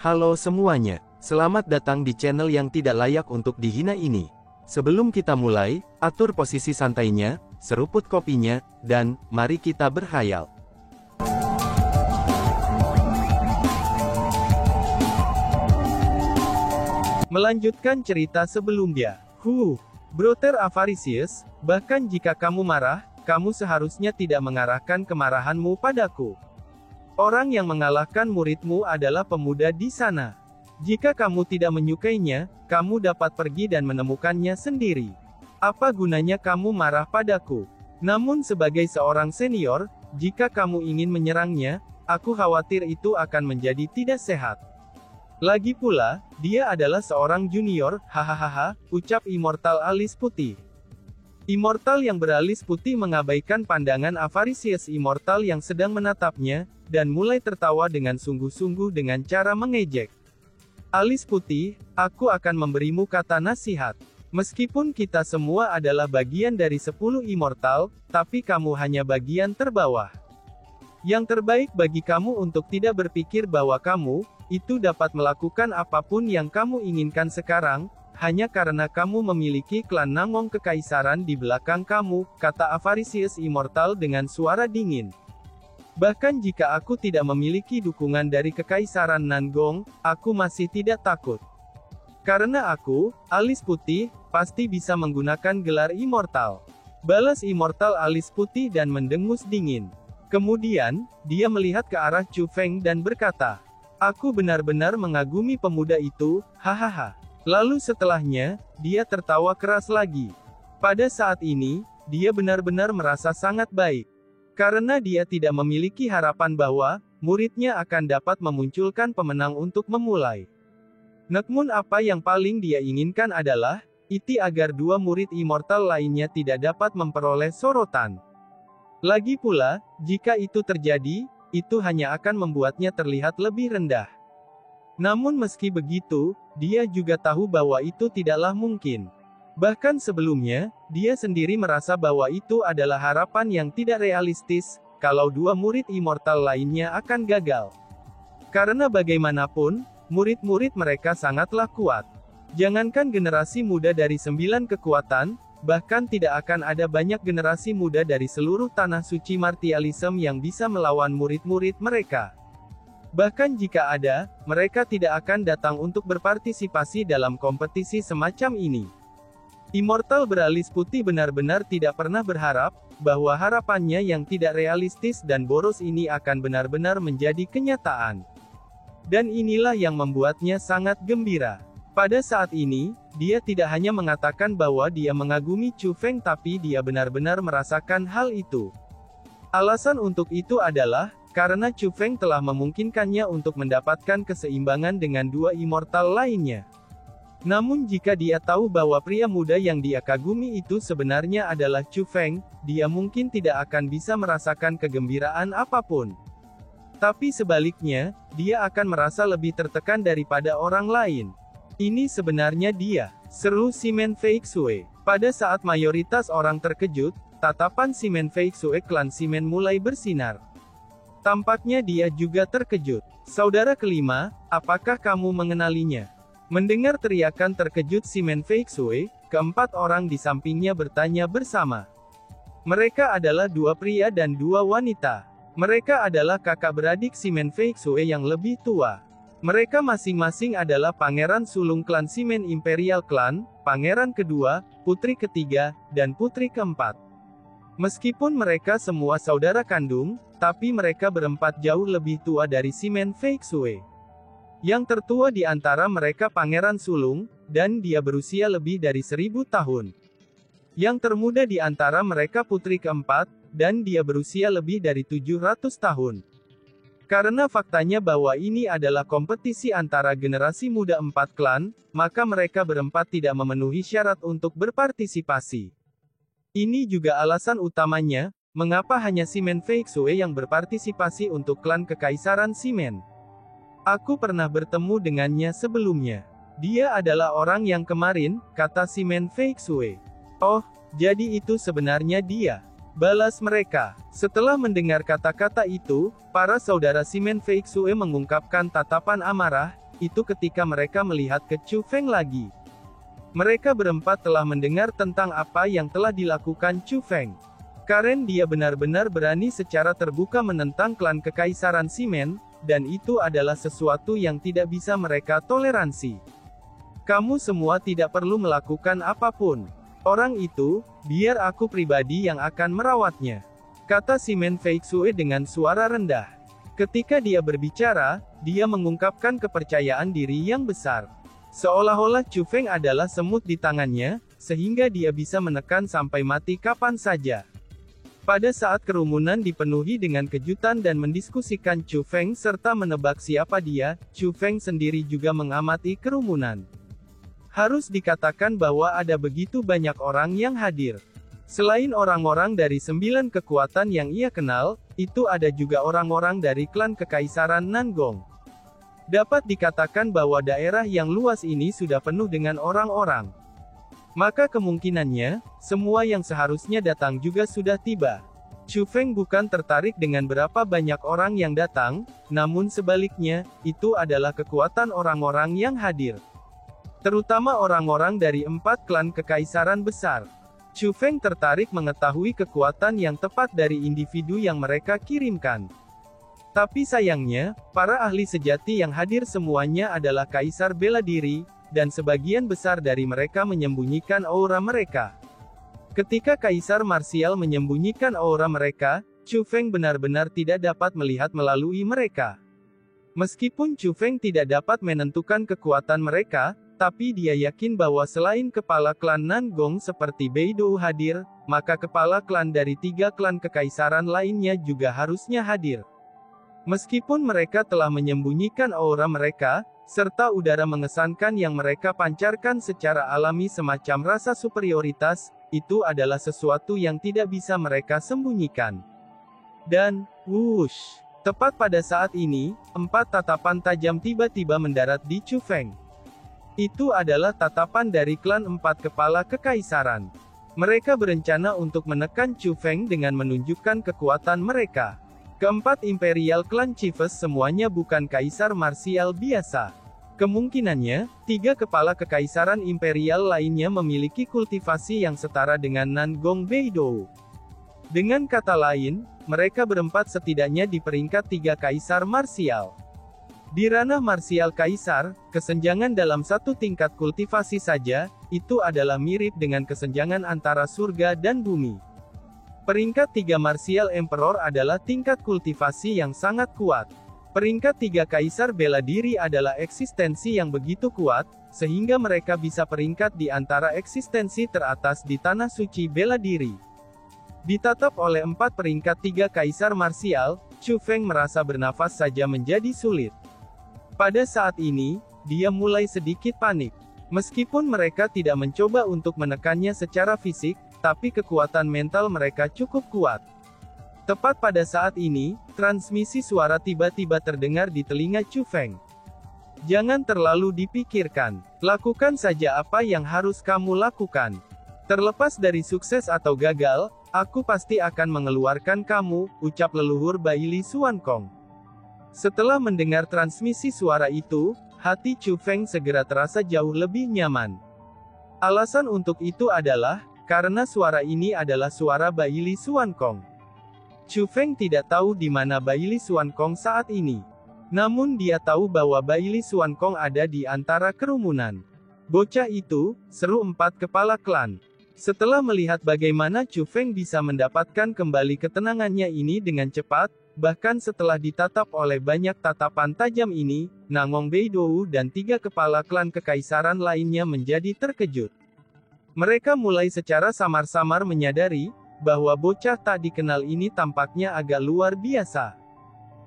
Halo semuanya, selamat datang di channel yang tidak layak untuk dihina ini. Sebelum kita mulai, atur posisi santainya, seruput kopinya, dan mari kita berkhayal. Melanjutkan cerita sebelumnya. Brother Avaricious, bahkan jika kamu marah, kamu seharusnya tidak mengarahkan kemarahanmu padaku. Orang yang mengalahkan muridmu adalah pemuda di sana. Jika kamu tidak menyukainya, kamu dapat pergi dan menemukannya sendiri. Apa gunanya kamu marah padaku? Namun sebagai seorang senior, jika kamu ingin menyerangnya, aku khawatir itu akan menjadi tidak sehat. Lagi pula, dia adalah seorang junior, hahaha, ucap Immortal alis putih. Immortal yang beralis putih mengabaikan pandangan Avaricious Immortal yang sedang menatapnya, dan mulai tertawa dengan sungguh-sungguh dengan cara mengejek. Alis putih, aku akan memberimu kata nasihat. Meskipun kita semua adalah bagian dari 10 Immortal, tapi kamu hanya bagian terbawah. Yang terbaik bagi kamu untuk tidak berpikir bahwa kamu, itu dapat melakukan apapun yang kamu inginkan sekarang, hanya karena kamu memiliki klan Nangong Kekaisaran di belakang kamu, kata Avaricious Immortal dengan suara dingin. Bahkan jika aku tidak memiliki dukungan dari Kekaisaran Nangong, aku masih tidak takut. Karena aku, alis putih, pasti bisa menggunakan gelar Immortal. Balas Immortal alis putih dan mendengus dingin. Kemudian, dia melihat ke arah Chu Feng dan berkata, aku benar-benar mengagumi pemuda itu, hahaha. Lalu setelahnya, dia tertawa keras lagi. Pada saat ini, dia benar-benar merasa sangat baik. Karena dia tidak memiliki harapan bahwa, muridnya akan dapat memunculkan pemenang untuk memulai. Namun apa yang paling dia inginkan adalah, agar dua murid Immortal lainnya tidak dapat memperoleh sorotan. Lagi pula, jika itu terjadi, itu hanya akan membuatnya terlihat lebih rendah. Namun meski begitu, dia juga tahu bahwa itu tidaklah mungkin. Bahkan sebelumnya, dia sendiri merasa bahwa itu adalah harapan yang tidak realistis, kalau dua murid Immortal lainnya akan gagal. Karena bagaimanapun, murid-murid mereka sangatlah kuat. Jangankan generasi muda dari 9 kekuatan, bahkan tidak akan ada banyak generasi muda dari seluruh tanah suci martialism yang bisa melawan murid-murid mereka. Bahkan jika ada, mereka tidak akan datang untuk berpartisipasi dalam kompetisi semacam ini. Immortal beralis putih benar-benar tidak pernah berharap, bahwa harapannya yang tidak realistis dan boros ini akan benar-benar menjadi kenyataan. Dan inilah yang membuatnya sangat gembira. Pada saat ini, dia tidak hanya mengatakan bahwa dia mengagumi Chu Feng tapi dia benar-benar merasakan hal itu. Alasan untuk itu adalah, karena Chu Feng telah memungkinkannya untuk mendapatkan keseimbangan dengan dua Immortal lainnya. Namun jika dia tahu bahwa pria muda yang dia kagumi itu sebenarnya adalah Chu Feng, dia mungkin tidak akan bisa merasakan kegembiraan apapun. Tapi sebaliknya, dia akan merasa lebih tertekan daripada orang lain. Ini sebenarnya dia, seru Simen Feixue. Pada saat mayoritas orang terkejut, tatapan Simen Feixue klan Simen mulai bersinar. Tampaknya dia juga terkejut. Saudara kelima, apakah kamu mengenalinya? Mendengar teriakan terkejut Simen Feixue, keempat orang di sampingnya bertanya bersama. Mereka adalah dua pria dan dua wanita. Mereka adalah kakak beradik Simen Feixue yang lebih tua. Mereka masing-masing adalah Pangeran Sulung klan Simen Imperial Clan, Pangeran kedua, Putri ketiga, dan Putri keempat. Meskipun mereka semua saudara kandung, tapi mereka berempat jauh lebih tua dari Simen Feixue. Yang tertua di antara mereka Pangeran Sulung, dan dia berusia lebih dari 1000 tahun. Yang termuda di antara mereka Putri keempat, dan dia berusia lebih dari 700 tahun. Karena faktanya bahwa ini adalah kompetisi antara generasi muda 4 klan, maka mereka berempat tidak memenuhi syarat untuk berpartisipasi. Ini juga alasan utamanya, mengapa hanya Simen Feixue yang berpartisipasi untuk klan Kekaisaran Simen. Aku pernah bertemu dengannya sebelumnya. Dia adalah orang yang kemarin, kata Simen Feixue. Oh, jadi itu sebenarnya dia. Balas mereka. Setelah mendengar kata-kata itu, para saudara Simen Feixue mengungkapkan tatapan amarah, itu ketika mereka melihat ke Chu Feng lagi. Mereka berempat telah mendengar tentang apa yang telah dilakukan Chu Feng. Karena dia benar-benar berani secara terbuka menentang klan Kekaisaran Simen, dan itu adalah sesuatu yang tidak bisa mereka toleransi. Kamu semua tidak perlu melakukan apapun. Orang itu, biar aku pribadi yang akan merawatnya, kata Simen Feixue dengan suara rendah. Ketika dia berbicara, dia mengungkapkan kepercayaan diri yang besar. Seolah-olah Chu Feng adalah semut di tangannya, sehingga dia bisa menekan sampai mati kapan saja. Pada saat kerumunan dipenuhi dengan kejutan dan mendiskusikan Chu Feng serta menebak siapa dia, Chu Feng sendiri juga mengamati kerumunan. Harus dikatakan bahwa ada begitu banyak orang yang hadir. Selain orang-orang dari 9 kekuatan yang ia kenal, itu ada juga orang-orang dari klan Kekaisaran Nangong. Dapat dikatakan bahwa daerah yang luas ini sudah penuh dengan orang-orang. Maka kemungkinannya, semua yang seharusnya datang juga sudah tiba. Chu Feng bukan tertarik dengan berapa banyak orang yang datang, namun sebaliknya, itu adalah kekuatan orang-orang yang hadir. Terutama orang-orang dari 4 klan kekaisaran besar. Chu Feng tertarik mengetahui kekuatan yang tepat dari individu yang mereka kirimkan. Tapi sayangnya, para ahli sejati yang hadir semuanya adalah kaisar bela diri, dan sebagian besar dari mereka menyembunyikan aura mereka. Ketika kaisar marsial menyembunyikan aura mereka, Chu Feng benar-benar tidak dapat melihat melalui mereka. Meskipun Chu Feng tidak dapat menentukan kekuatan mereka, tapi dia yakin bahwa selain kepala klan Nangong seperti Beidou hadir, maka kepala klan dari 3 klan kekaisaran lainnya juga harusnya hadir. Meskipun mereka telah menyembunyikan aura mereka, serta udara mengesankan yang mereka pancarkan secara alami semacam rasa superioritas, itu adalah sesuatu yang tidak bisa mereka sembunyikan. Dan, wush, tepat pada saat ini, 4 tatapan tajam tiba-tiba mendarat di Chu Feng. Itu adalah tatapan dari klan 4 kepala kekaisaran. Mereka berencana untuk menekan Chu Feng dengan menunjukkan kekuatan mereka. Keempat Imperial Clan Chiefs semuanya bukan kaisar marsial biasa. Kemungkinannya, 3 kepala kekaisaran imperial lainnya memiliki kultivasi yang setara dengan Nangong Beidou. Dengan kata lain, mereka berempat setidaknya di peringkat 3 kaisar marsial. Di ranah marsial kaisar, kesenjangan dalam satu tingkat kultivasi saja, itu adalah mirip dengan kesenjangan antara surga dan bumi. Peringkat 3 Martial Emperor adalah tingkat kultivasi yang sangat kuat. Peringkat 3 Kaisar Bela Diri adalah eksistensi yang begitu kuat, sehingga mereka bisa peringkat di antara eksistensi teratas di Tanah Suci Bela Diri. Ditatap oleh 4 peringkat 3 Kaisar Marsial, Chu Feng merasa bernafas saja menjadi sulit. Pada saat ini, dia mulai sedikit panik. Meskipun mereka tidak mencoba untuk menekannya secara fisik, tapi kekuatan mental mereka cukup kuat. Tepat pada saat ini, transmisi suara tiba-tiba terdengar di telinga Chu Feng. Jangan terlalu dipikirkan. Lakukan saja apa yang harus kamu lakukan. Terlepas dari sukses atau gagal, aku pasti akan mengeluarkan kamu, ucap leluhur Baili Xuankong. Setelah mendengar transmisi suara itu, hati Chu Feng segera terasa jauh lebih nyaman. Alasan untuk itu adalah, karena suara ini adalah suara Baili Xuankong. Chu Feng tidak tahu di mana Baili Xuankong saat ini. Namun dia tahu bahwa Baili Xuankong ada di antara kerumunan. Bocah itu, seru 4 kepala klan. Setelah melihat bagaimana Chu Feng bisa mendapatkan kembali ketenangannya ini dengan cepat, bahkan setelah ditatap oleh banyak tatapan tajam ini, Nangong Beidou dan 3 kepala klan kekaisaran lainnya menjadi terkejut. Mereka mulai secara samar-samar menyadari, bahwa bocah tak dikenal ini tampaknya agak luar biasa.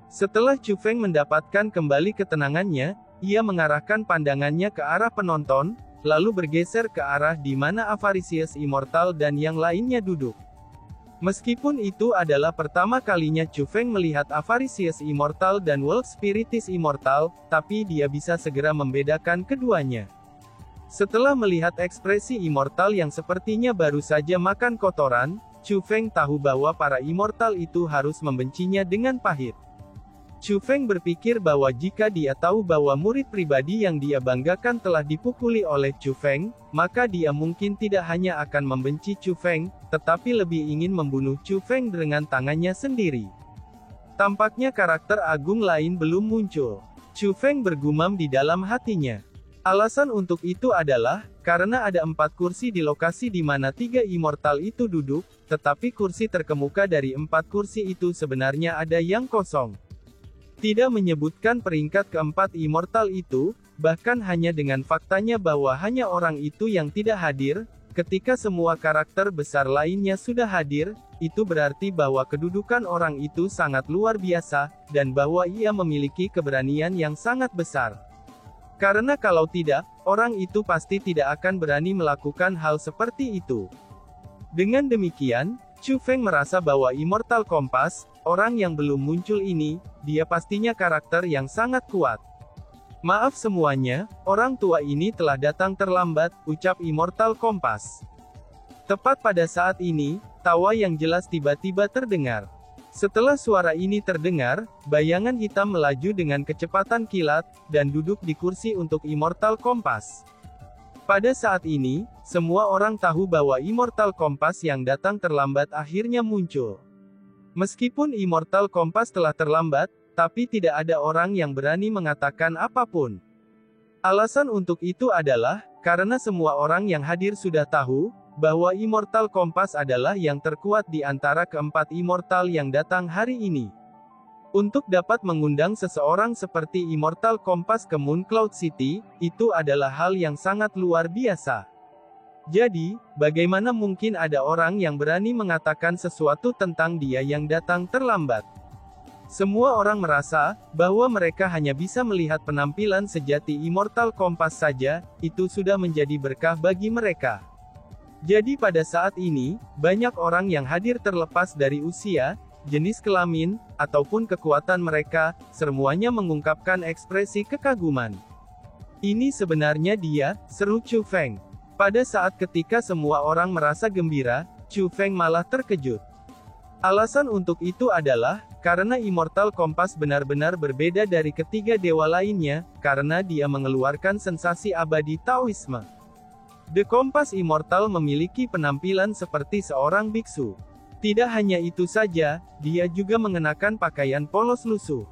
Setelah Chu Feng mendapatkan kembali ketenangannya, ia mengarahkan pandangannya ke arah penonton, lalu bergeser ke arah di mana Avaricious Immortal dan yang lainnya duduk. Meskipun itu adalah pertama kalinya Chu Feng melihat Avaricious Immortal dan World Spiritus Immortal, tapi dia bisa segera membedakan keduanya. Setelah melihat ekspresi Immortal yang sepertinya baru saja makan kotoran, Chu Feng tahu bahwa para Immortal itu harus membencinya dengan pahit. Chu Feng berpikir bahwa jika dia tahu bahwa murid pribadi yang dia banggakan telah dipukuli oleh Chu Feng, maka dia mungkin tidak hanya akan membenci Chu Feng, tetapi lebih ingin membunuh Chu Feng dengan tangannya sendiri. Tampaknya karakter agung lain belum muncul. Chu Feng bergumam di dalam hatinya. Alasan untuk itu adalah, karena ada 4 kursi di lokasi di mana 3 immortal itu duduk, tetapi kursi terkemuka dari 4 kursi itu sebenarnya ada yang kosong. Tidak menyebutkan peringkat keempat immortal itu, bahkan hanya dengan faktanya bahwa hanya orang itu yang tidak hadir, ketika semua karakter besar lainnya sudah hadir, itu berarti bahwa kedudukan orang itu sangat luar biasa, dan bahwa ia memiliki keberanian yang sangat besar. Karena kalau tidak, orang itu pasti tidak akan berani melakukan hal seperti itu. Dengan demikian, Chu Feng merasa bahwa Immortal Compass, orang yang belum muncul ini, dia pastinya karakter yang sangat kuat. Maaf semuanya, orang tua ini telah datang terlambat, ucap Immortal Compass. Tepat pada saat ini, tawa yang jelas tiba-tiba terdengar. Setelah suara ini terdengar, bayangan hitam melaju dengan kecepatan kilat, dan duduk di kursi untuk Immortal Compass. Pada saat ini, semua orang tahu bahwa Immortal Compass yang datang terlambat akhirnya muncul. Meskipun Immortal Compass telah terlambat, tapi tidak ada orang yang berani mengatakan apapun. Alasan untuk itu adalah, karena semua orang yang hadir sudah tahu, bahwa Immortal Compass adalah yang terkuat di antara keempat Immortal yang datang hari ini. Untuk dapat mengundang seseorang seperti Immortal Compass ke Moon Cloud City, itu adalah hal yang sangat luar biasa. Jadi, bagaimana mungkin ada orang yang berani mengatakan sesuatu tentang dia yang datang terlambat? Semua orang merasa bahwa mereka hanya bisa melihat penampilan sejati Immortal Compass saja, itu sudah menjadi berkah bagi mereka. Jadi pada saat ini, banyak orang yang hadir terlepas dari usia, jenis kelamin, ataupun kekuatan mereka, semuanya mengungkapkan ekspresi kekaguman. Ini sebenarnya dia, seru Chu Feng. Pada saat ketika semua orang merasa gembira, Chu Feng malah terkejut. Alasan untuk itu adalah, karena Immortal Compass benar-benar berbeda dari ketiga dewa lainnya, karena dia mengeluarkan sensasi abadi Taoisme. The Compass Immortal memiliki penampilan seperti seorang biksu. Tidak hanya itu saja, dia juga mengenakan pakaian polos lusuh.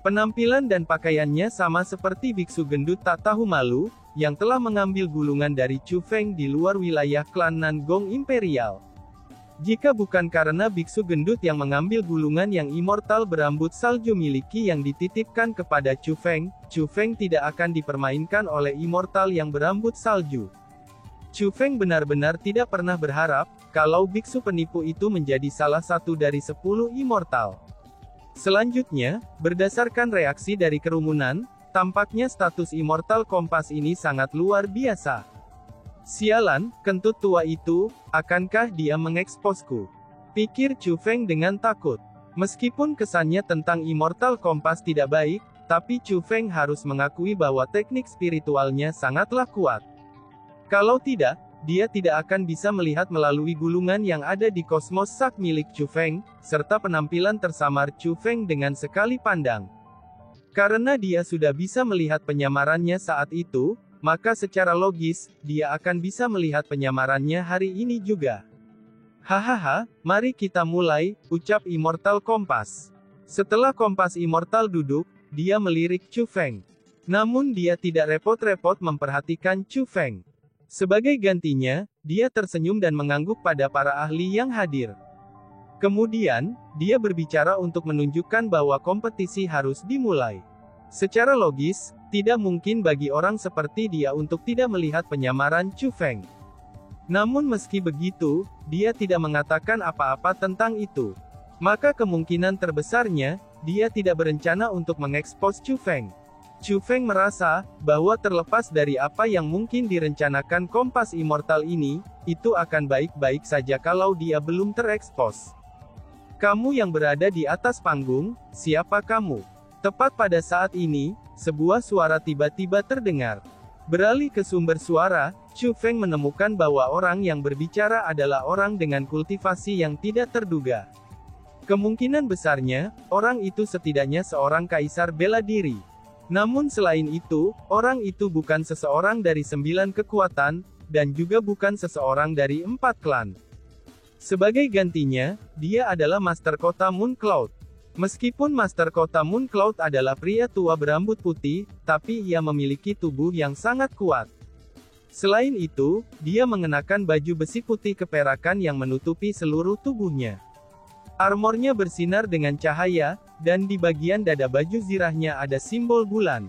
Penampilan dan pakaiannya sama seperti biksu gendut tak tahu malu, yang telah mengambil gulungan dari Chu Feng di luar wilayah klan Nangong Imperial. Jika bukan karena biksu gendut yang mengambil gulungan yang immortal berambut salju miliki yang dititipkan kepada Chu Feng tidak akan dipermainkan oleh immortal yang berambut salju. Chu Feng benar-benar tidak pernah berharap, kalau biksu penipu itu menjadi salah satu dari 10 immortal. Selanjutnya, berdasarkan reaksi dari kerumunan, tampaknya status Immortal Compass ini sangat luar biasa. Sialan, kentut tua itu, akankah dia mengeksposku? Pikir Chu Feng dengan takut. Meskipun kesannya tentang Immortal Compass tidak baik, tapi Chu Feng harus mengakui bahwa teknik spiritualnya sangatlah kuat. Kalau tidak, dia tidak akan bisa melihat melalui gulungan yang ada di kosmos sak milik Chu Feng, serta penampilan tersamar Chu Feng dengan sekali pandang. Karena dia sudah bisa melihat penyamarannya saat itu, maka secara logis, dia akan bisa melihat penyamarannya hari ini juga. Hahaha, mari kita mulai, ucap Immortal Compass. Setelah Kompas Immortal duduk, dia melirik Chu Feng. Namun dia tidak repot-repot memperhatikan Chu Feng. Sebagai gantinya, dia tersenyum dan mengangguk pada para ahli yang hadir. Kemudian, dia berbicara untuk menunjukkan bahwa kompetisi harus dimulai. Secara logis, tidak mungkin bagi orang seperti dia untuk tidak melihat penyamaran Chu Feng. Namun meski begitu, dia tidak mengatakan apa-apa tentang itu. Maka kemungkinan terbesarnya, dia tidak berencana untuk mengekspos Chu Feng. Chu Feng merasa bahwa terlepas dari apa yang mungkin direncanakan Kompas Immortal ini, itu akan baik-baik saja kalau dia belum terekspos. Kamu yang berada di atas panggung, siapa kamu? Tepat pada saat ini, sebuah suara tiba-tiba terdengar. Beralih ke sumber suara, Chu Feng menemukan bahwa orang yang berbicara adalah orang dengan kultivasi yang tidak terduga. Kemungkinan besarnya, orang itu setidaknya seorang kaisar bela diri. Namun selain itu, orang itu bukan seseorang dari 9 kekuatan, dan juga bukan seseorang dari 4 klan. Sebagai gantinya, dia adalah Master Kota Moon Cloud. Meskipun Master Kota Moon Cloud adalah pria tua berambut putih, tapi ia memiliki tubuh yang sangat kuat. Selain itu, dia mengenakan baju besi putih keperakan yang menutupi seluruh tubuhnya. Armornya bersinar dengan cahaya, dan di bagian dada baju zirahnya ada simbol bulan.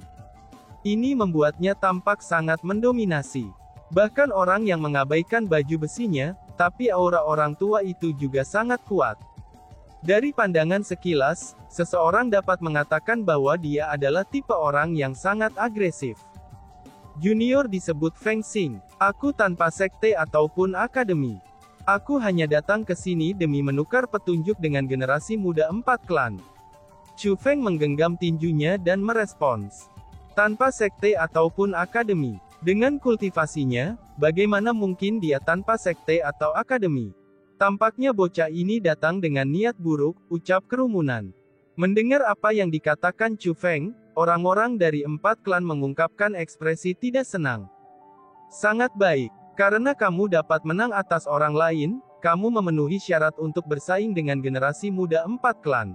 Ini membuatnya tampak sangat mendominasi. Bahkan orang yang mengabaikan baju besinya, tapi aura orang tua itu juga sangat kuat. Dari pandangan sekilas, seseorang dapat mengatakan bahwa dia adalah tipe orang yang sangat agresif. Junior disebut Feng Xing. Aku tanpa sekte ataupun akademi. Aku hanya datang ke sini demi menukar petunjuk dengan generasi muda 4 klan. Chu Feng menggenggam tinjunya dan merespons. Tanpa sekte ataupun akademi. Dengan kultivasinya, bagaimana mungkin dia tanpa sekte atau akademi? Tampaknya bocah ini datang dengan niat buruk, ucap kerumunan. Mendengar apa yang dikatakan Chu Feng, orang-orang dari 4 klan mengungkapkan ekspresi tidak senang. Sangat baik. Karena kamu dapat menang atas orang lain, kamu memenuhi syarat untuk bersaing dengan generasi muda 4 klan.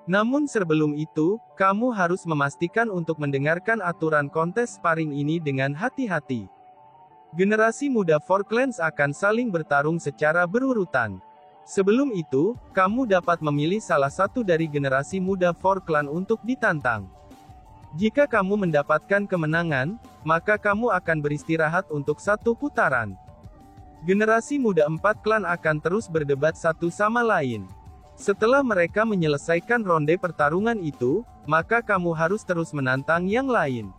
Namun sebelum itu, kamu harus memastikan untuk mendengarkan aturan kontes sparring ini dengan hati-hati. Generasi muda 4 clans akan saling bertarung secara berurutan. Sebelum itu, kamu dapat memilih salah satu dari generasi muda 4 clan untuk ditantang. Jika kamu mendapatkan kemenangan, maka kamu akan beristirahat untuk 1 putaran. Generasi muda 4 klan akan terus berdebat satu sama lain. Setelah mereka menyelesaikan ronde pertarungan itu, maka kamu harus terus menantang yang lain.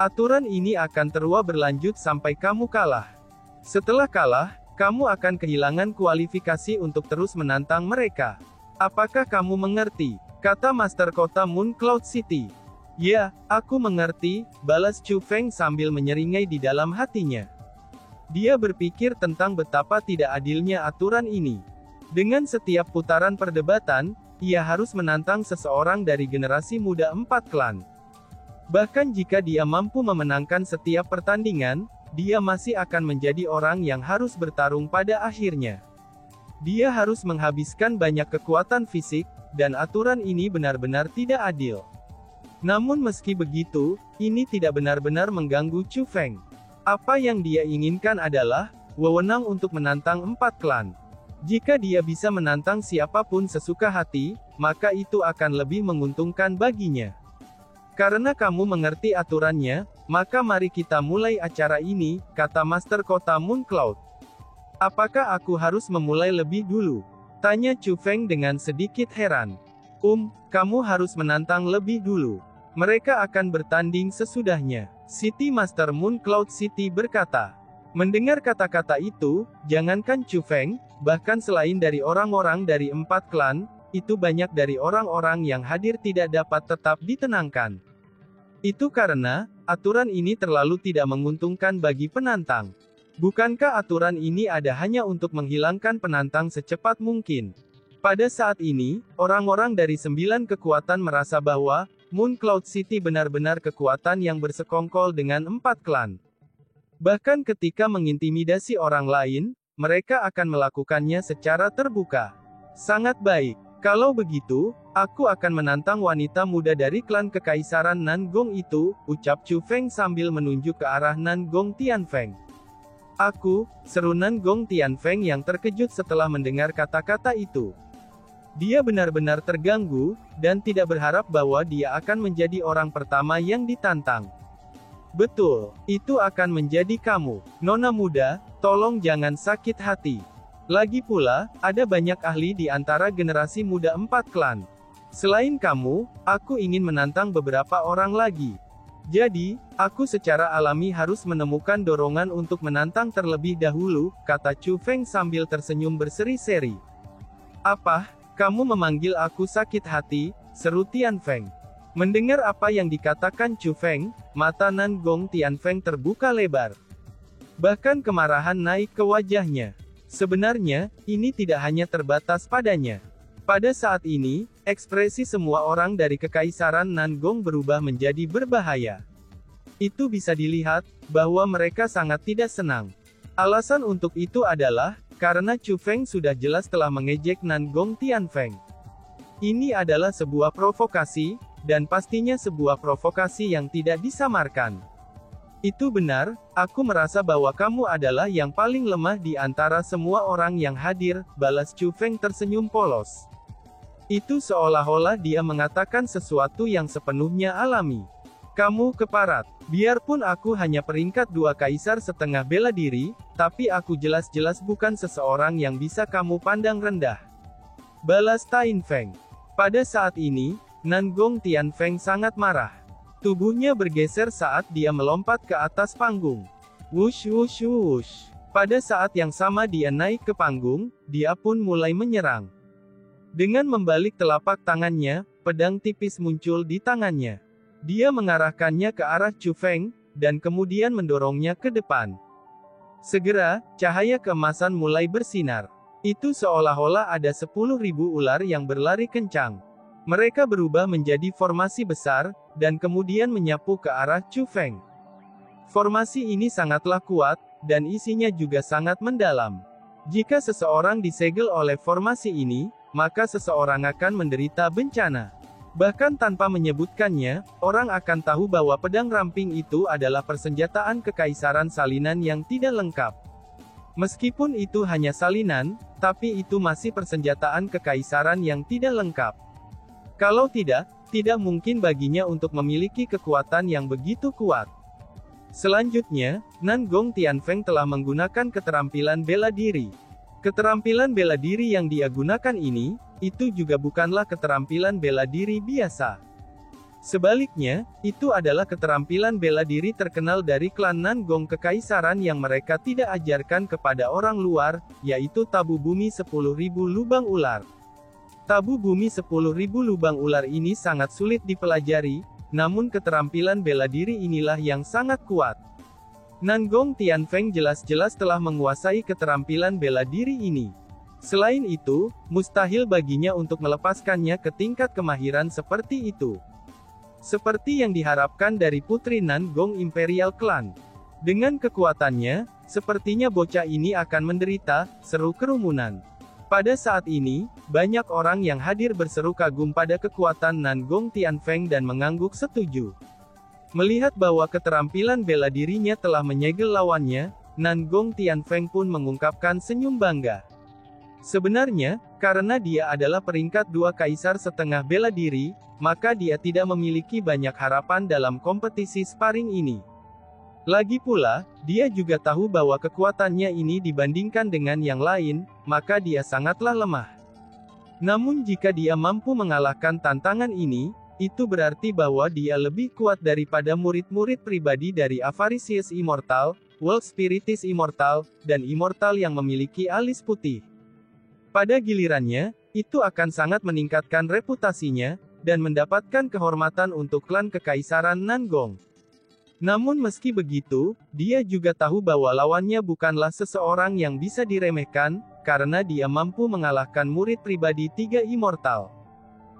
Aturan ini akan terus berlanjut sampai kamu kalah. Setelah kalah, kamu akan kehilangan kualifikasi untuk terus menantang mereka. Apakah kamu mengerti? Kata Master Kota Moon Cloud City. Ya, aku mengerti, balas Chu Feng sambil menyeringai di dalam hatinya. Dia berpikir tentang betapa tidak adilnya aturan ini. Dengan setiap putaran perdebatan, ia harus menantang seseorang dari generasi muda 4 klan. Bahkan jika dia mampu memenangkan setiap pertandingan, dia masih akan menjadi orang yang harus bertarung pada akhirnya. Dia harus menghabiskan banyak kekuatan fisik, dan aturan ini benar-benar tidak adil. Namun meski begitu, ini tidak benar-benar mengganggu Chu Feng. Apa yang dia inginkan adalah wewenang untuk menantang 4 klan. Jika dia bisa menantang siapapun sesuka hati, maka itu akan lebih menguntungkan baginya. Karena kamu mengerti aturannya, maka mari kita mulai acara ini, kata Master Kota Moon Cloud. Apakah aku harus memulai lebih dulu? Tanya Chu Feng dengan sedikit heran. Kamu harus menantang lebih dulu. Mereka akan bertanding sesudahnya. City Master Moon Cloud City berkata. Mendengar kata-kata itu, jangankan Chu Feng, bahkan selain dari orang-orang dari 4 klan, itu banyak dari orang-orang yang hadir tidak dapat tetap ditenangkan. Itu karena, aturan ini terlalu tidak menguntungkan bagi penantang. Bukankah aturan ini ada hanya untuk menghilangkan penantang secepat mungkin? Pada saat ini, orang-orang dari 9 kekuatan merasa bahwa, Moon Cloud City benar-benar kekuatan yang bersekongkol dengan 4 klan. Bahkan ketika mengintimidasi orang lain, mereka akan melakukannya secara terbuka. Sangat baik. Kalau begitu, aku akan menantang wanita muda dari klan Kekaisaran Nangong itu, ucap Chu Feng sambil menunjuk ke arah Nangong Tianfeng. Seru Nangong Tianfeng yang terkejut setelah mendengar kata-kata itu. Dia benar-benar terganggu, dan tidak berharap bahwa dia akan menjadi orang pertama yang ditantang. Betul, itu akan menjadi kamu. Nona muda, tolong jangan sakit hati. Lagi pula, ada banyak ahli di antara generasi muda 4 klan. Selain kamu, aku ingin menantang beberapa orang lagi. Jadi, aku secara alami harus menemukan dorongan untuk menantang terlebih dahulu, kata Chu Feng sambil tersenyum berseri-seri. Apa? Kamu memanggil aku sakit hati, seru Tianfeng. Mendengar apa yang dikatakan Chu Feng, mata Nangong Tianfeng terbuka lebar. Bahkan kemarahan naik ke wajahnya. Sebenarnya, ini tidak hanya terbatas padanya. Pada saat ini, ekspresi semua orang dari Kekaisaran Nangong berubah menjadi berbahaya. Itu bisa dilihat, bahwa mereka sangat tidak senang. Alasan untuk itu adalah, karena Chu Feng sudah jelas telah mengejek Nangong Tianfeng. Ini adalah sebuah provokasi, dan pastinya sebuah provokasi yang tidak disamarkan. Itu benar, aku merasa bahwa kamu adalah yang paling lemah di antara semua orang yang hadir, balas Chu Feng tersenyum polos. Itu seolah-olah dia mengatakan sesuatu yang sepenuhnya alami. Kamu keparat. Biarpun aku hanya peringkat 2 kaisar setengah bela diri, tapi aku jelas-jelas bukan seseorang yang bisa kamu pandang rendah. Balas Tianfeng. Pada saat ini, Nangong Tianfeng sangat marah. Tubuhnya bergeser saat dia melompat ke atas panggung. Wush wush wush. Pada saat yang sama dia naik ke panggung, dia pun mulai menyerang. Dengan membalik telapak tangannya, pedang tipis muncul di tangannya. Dia mengarahkannya ke arah Chu Feng, dan kemudian mendorongnya ke depan. Segera, cahaya keemasan mulai bersinar. Itu seolah-olah ada 10.000 ular yang berlari kencang. Mereka berubah menjadi formasi besar, dan kemudian menyapu ke arah Chu Feng. Formasi ini sangatlah kuat, dan isinya juga sangat mendalam. Jika seseorang disegel oleh formasi ini, maka seseorang akan menderita bencana. Bahkan tanpa menyebutkannya, orang akan tahu bahwa pedang ramping itu adalah persenjataan kekaisaran salinan yang tidak lengkap. Meskipun itu hanya salinan, tapi itu masih persenjataan kekaisaran yang tidak lengkap. Kalau tidak mungkin baginya untuk memiliki kekuatan yang begitu kuat. Selanjutnya, Nangong Tianfeng telah menggunakan keterampilan bela diri. Keterampilan bela diri yang dia gunakan ini, itu juga bukanlah keterampilan bela diri biasa. Sebaliknya, itu adalah keterampilan bela diri terkenal dari klan Nangong Kekaisaran yang mereka tidak ajarkan kepada orang luar, yaitu tabu bumi 10.000 lubang ular. Tabu bumi 10.000 lubang ular ini sangat sulit dipelajari, namun keterampilan bela diri inilah yang sangat kuat. Nangong Tianfeng jelas-jelas telah menguasai keterampilan bela diri ini. Selain itu, mustahil baginya untuk melepaskannya ke tingkat kemahiran seperti itu. Seperti yang diharapkan dari putri Nangong Imperial Clan. Dengan kekuatannya, sepertinya bocah ini akan menderita, seru kerumunan. Pada saat ini, banyak orang yang hadir berseru kagum pada kekuatan Nangong Tianfeng dan mengangguk setuju. Melihat bahwa keterampilan bela dirinya telah menyegel lawannya, Nangong Tianfeng pun mengungkapkan senyum bangga. Sebenarnya, karena dia adalah peringkat 2 kaisar setengah bela diri, maka dia tidak memiliki banyak harapan dalam kompetisi sparring ini. Lagi pula, dia juga tahu bahwa kekuatannya ini dibandingkan dengan yang lain, maka dia sangatlah lemah. Namun jika dia mampu mengalahkan tantangan ini, itu berarti bahwa dia lebih kuat daripada murid-murid pribadi dari Avaricious Immortal, World Spiritus Immortal, dan Immortal yang memiliki alis putih. Pada gilirannya, itu akan sangat meningkatkan reputasinya, dan mendapatkan kehormatan untuk klan Kekaisaran Nangong. Namun meski begitu, dia juga tahu bahwa lawannya bukanlah seseorang yang bisa diremehkan, karena dia mampu mengalahkan murid pribadi 3 Immortal.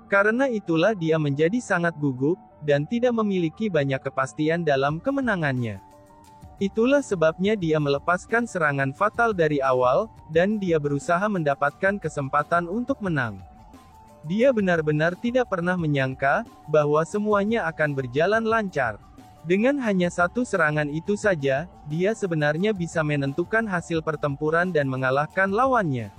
Karena itulah dia menjadi sangat gugup, dan tidak memiliki banyak kepastian dalam kemenangannya. Itulah sebabnya dia melepaskan serangan fatal dari awal, dan dia berusaha mendapatkan kesempatan untuk menang. Dia benar-benar tidak pernah menyangka, bahwa semuanya akan berjalan lancar. Dengan hanya satu serangan itu saja, dia sebenarnya bisa menentukan hasil pertempuran dan mengalahkan lawannya.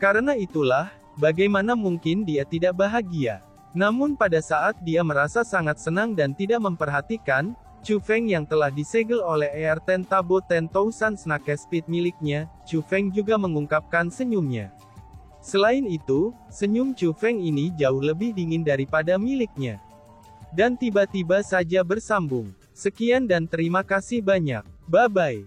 Karena itulah, bagaimana mungkin dia tidak bahagia? Namun pada saat dia merasa sangat senang dan tidak memperhatikan, Chu Feng yang telah disegel oleh ER-10 Tabo 10,000 Snake Speed miliknya, Chu Feng juga mengungkapkan senyumnya. Selain itu, senyum Chu Feng ini jauh lebih dingin daripada miliknya. Dan tiba-tiba saja bersambung. Sekian dan terima kasih banyak. Bye-bye.